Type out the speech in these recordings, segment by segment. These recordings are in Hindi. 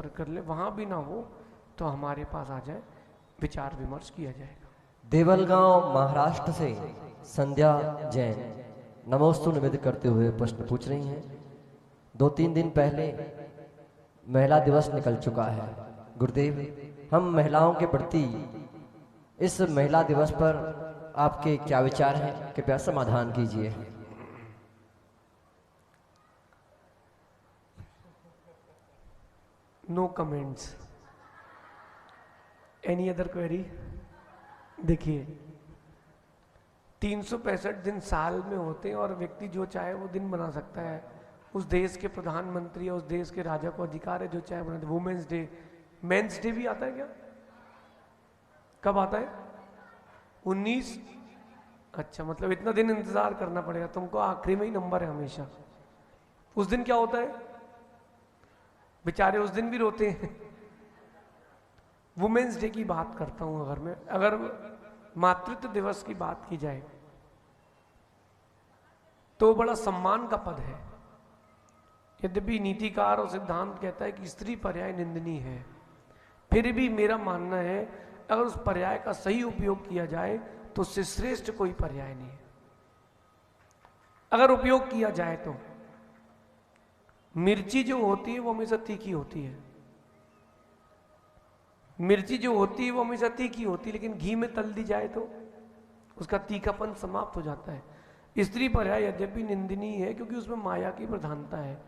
कर ले, वहाँ भी ना हो तो हमारे पास आ जाए, विचार विमर्श किया जाएगा। देवलगांव महाराष्ट्र से संध्या जैन नमोस्तु निवेदित करते हुए प्रश्न पूछ रही हैं। 2-3 दिन पहले महिला दिवस निकल चुका है। गुरुदेव, हम महिलाओं के प्रति इस महिला दिवस पर आपके क्या विचार हैं? कृपया समाधान कीजिए। No comments. Any other query? देखिए, 365 दिन साल में होते हैं और व्यक्ति जो चाहे वो दिन बना सकता है। उस देश के प्रधानमंत्री या उस देश के राजा को अधिकार है जो चाहे बना दे। वुमेन्स डे, मेंस डे भी आता है क्या? कब आता है? 19। अच्छा, मतलब इतना दिन इंतजार करना पड़ेगा तुमको, आखिरी में ही नंबर है हमेशा। उस दिन क्या होता है? बेचारे उस दिन भी रोते हैं। वुमेन्स डे की बात करता हूं। अगर मातृत्व दिवस की बात की जाए तो बड़ा सम्मान का पद है। यद्यपि नीतिकार और सिद्धांत कहता है कि स्त्री पर्याय निंदनीय है, फिर भी मेरा मानना है अगर उस पर्याय का सही उपयोग किया जाए तो उससे श्रेष्ठ कोई पर्याय नहीं है। अगर उपयोग किया जाए तो मिर्ची जो होती है वो हमेशा तीखी होती है। मिर्ची जो होती है वो हमेशा तीखी होती है, लेकिन घी में तल दी जाए तो उसका तीखापन समाप्त हो जाता है। स्त्री पर्याय यद्यपि निंदनीय है क्योंकि उसमें माया की प्रधानता है,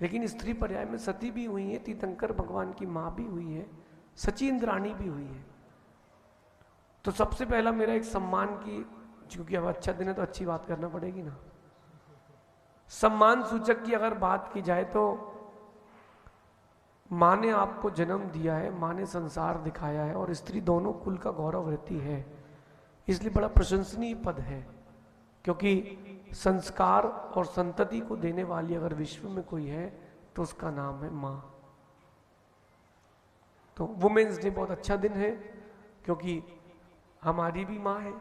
लेकिन स्त्री पर्याय में सती भी हुई है, तीर्थंकर भगवान की मां भी हुई है, सची इंद्राणी भी हुई है। तो सबसे पहला मेरा एक सम्मान की, क्योंकि अब अच्छा दिन है तो अच्छी बात करना पड़ेगी ना। सम्मान सूचक की अगर बात की जाए तो माँ ने आपको जन्म दिया है, माँ ने संसार दिखाया है, और स्त्री दोनों कुल का गौरव रहती है, इसलिए बड़ा प्रशंसनीय पद है। क्योंकि संस्कार और संतति को देने वाली अगर विश्व में कोई है तो उसका नाम है माँ। तो वुमेन्स डे बहुत अच्छा दिन है क्योंकि हमारी भी माँ है,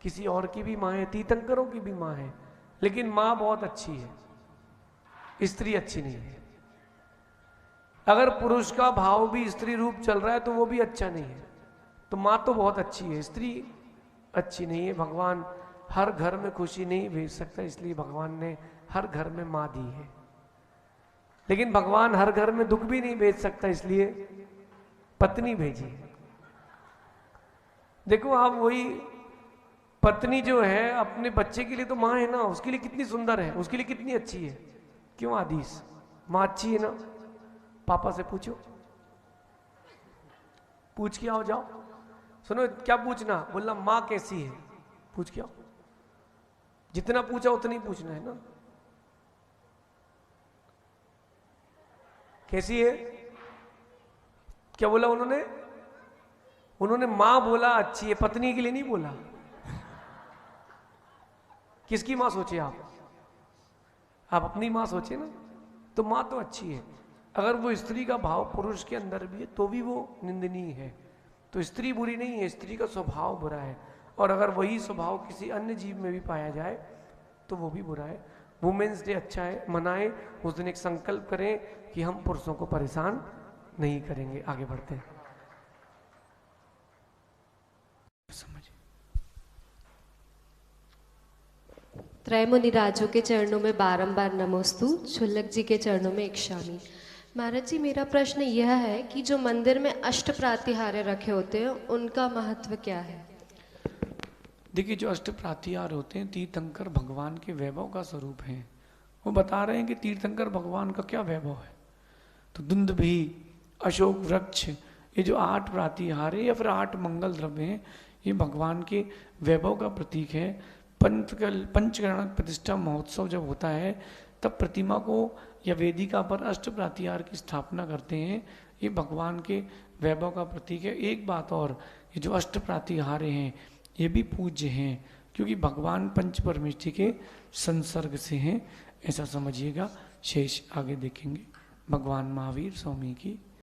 किसी और की भी माँ है, तीर्थंकरों की भी माँ है, लेकिन माँ बहुत अच्छी है, स्त्री अच्छी नहीं है। अगर पुरुष का भाव भी स्त्री रूप चल रहा है तो वो भी अच्छा नहीं है। तो माँ तो बहुत अच्छी है, स्त्री अच्छी नहीं है। भगवान हर घर में खुशी नहीं भेज सकता, इसलिए भगवान ने हर घर में माँ दी है। लेकिन भगवान हर घर में दुख भी नहीं भेज सकता, इसलिए पत्नी भेजी है। देखो आप, वही पत्नी जो है अपने बच्चे के लिए तो माँ है ना, उसके लिए कितनी सुंदर है, उसके लिए कितनी अच्छी है। क्यों आदिश? माँ अच्छी है ना? पापा से पूछो, पूछ के आओ, जाओ। सुनो, क्या पूछना? बोलना माँ कैसी है, पूछ के आओ। जितना पूछा उतना ही पूछना है ना। कैसी है? क्या बोला उन्होंने? उन्होंने मां बोला अच्छी है, पत्नी के लिए नहीं बोला। किसकी मां सोचे आप अपनी मां सोचे ना। तो मां तो अच्छी है। अगर वो स्त्री का भाव पुरुष के अंदर भी है तो भी वो निंदनीय है। तो स्त्री बुरी नहीं है, स्त्री का स्वभाव बुरा है। और अगर वही स्वभाव किसी अन्य जीव में भी पाया जाए तो वो भी बुरा है। वुमेन्स डे अच्छा है, मनाएं। उस दिन एक संकल्प करें कि हम पुरुषों को परेशान नहीं करेंगे। आगे बढ़ते हैं। त्रैमुनि राजों के चरणों में बारंबार नमोस्तु, छुल्लक जी के चरणों में इक्षामी। महाराज जी, मेरा प्रश्न यह है कि जो मंदिर में अष्ट प्रातिहार्य रखे होते हैं उनका महत्व क्या है? देखिए, जो अष्ट प्रातिहार होते हैं तीर्थंकर भगवान के वैभव का स्वरूप हैं। वो बता रहे हैं कि तीर्थंकर भगवान का क्या वैभव है। तो दुंदुभि, अशोक वृक्ष, ये जो 8 प्रातिहार है या फिर 8 मंगल द्रव्य हैं, ये भगवान के वैभव का प्रतीक है। पंचकरण प्रतिष्ठा महोत्सव जब होता है तब प्रतिमा को या वेदिका पर अष्ट प्रातिहार की स्थापना करते हैं। ये भगवान के वैभव का प्रतीक है। एक बात और, ये जो अष्ट प्रातिहार हैं ये भी पूज्य हैं क्योंकि भगवान पंच परमेष्ठि के संसर्ग से हैं, ऐसा समझिएगा। शेष आगे देखेंगे। भगवान महावीर स्वामी की